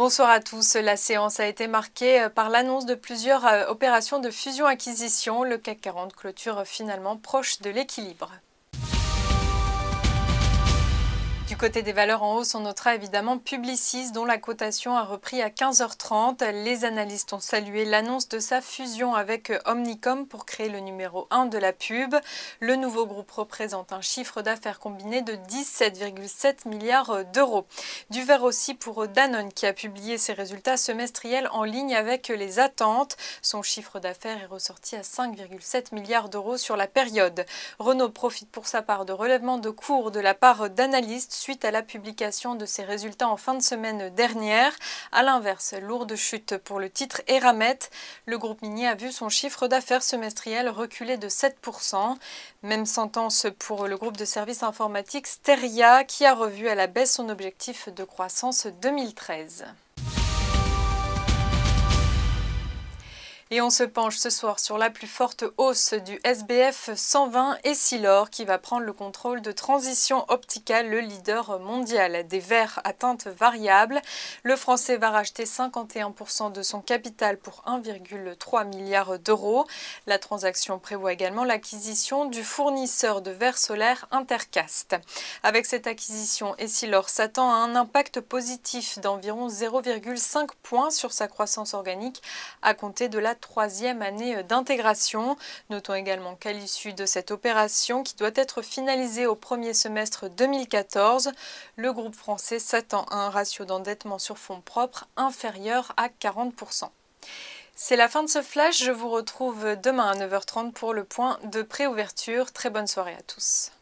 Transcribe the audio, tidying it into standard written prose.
Bonsoir à tous. La séance a été marquée par l'annonce de plusieurs opérations de fusion-acquisition. Le CAC 40 clôture finalement proche de l'équilibre. Du côté des valeurs en hausse, on notera évidemment Publicis, dont la cotation a repris à 15h30. Les analystes ont salué l'annonce de sa fusion avec Omnicom pour créer le numéro 1 de la pub. Le nouveau groupe représente un chiffre d'affaires combiné de 17,7 milliards d'euros. Du vert aussi pour Danone, qui a publié ses résultats semestriels en ligne avec les attentes. Son chiffre d'affaires est ressorti à 5,7 milliards d'euros sur la période. Renault profite pour sa part de relèvement de cours de la part d'analystes suite à la publication de ses résultats en fin de semaine dernière. A l'inverse, lourde chute pour le titre Eramet. Le groupe minier a vu son chiffre d'affaires semestriel reculer de 7%. Même sentence pour le groupe de services informatiques Steria, qui a revu à la baisse son objectif de croissance 2013. Et on se penche ce soir sur la plus forte hausse du SBF 120 Essilor qui va prendre le contrôle de Transition Optical, le leader mondial des verres à teinte variable. Le français va racheter 51% de son capital pour 1,3 milliard d'euros. La transaction prévoit également l'acquisition du fournisseur de verres solaires Intercast. Avec cette acquisition, Essilor s'attend à un impact positif d'environ 0,5 points sur sa croissance organique à compter de la troisième année d'intégration. Notons également qu'à l'issue de cette opération, qui doit être finalisée au premier semestre 2014, le groupe français s'attend à un ratio d'endettement sur fonds propres inférieur à 40%. C'est la fin de ce flash, je vous retrouve demain à 9h30 pour le point de préouverture. Très bonne soirée à tous.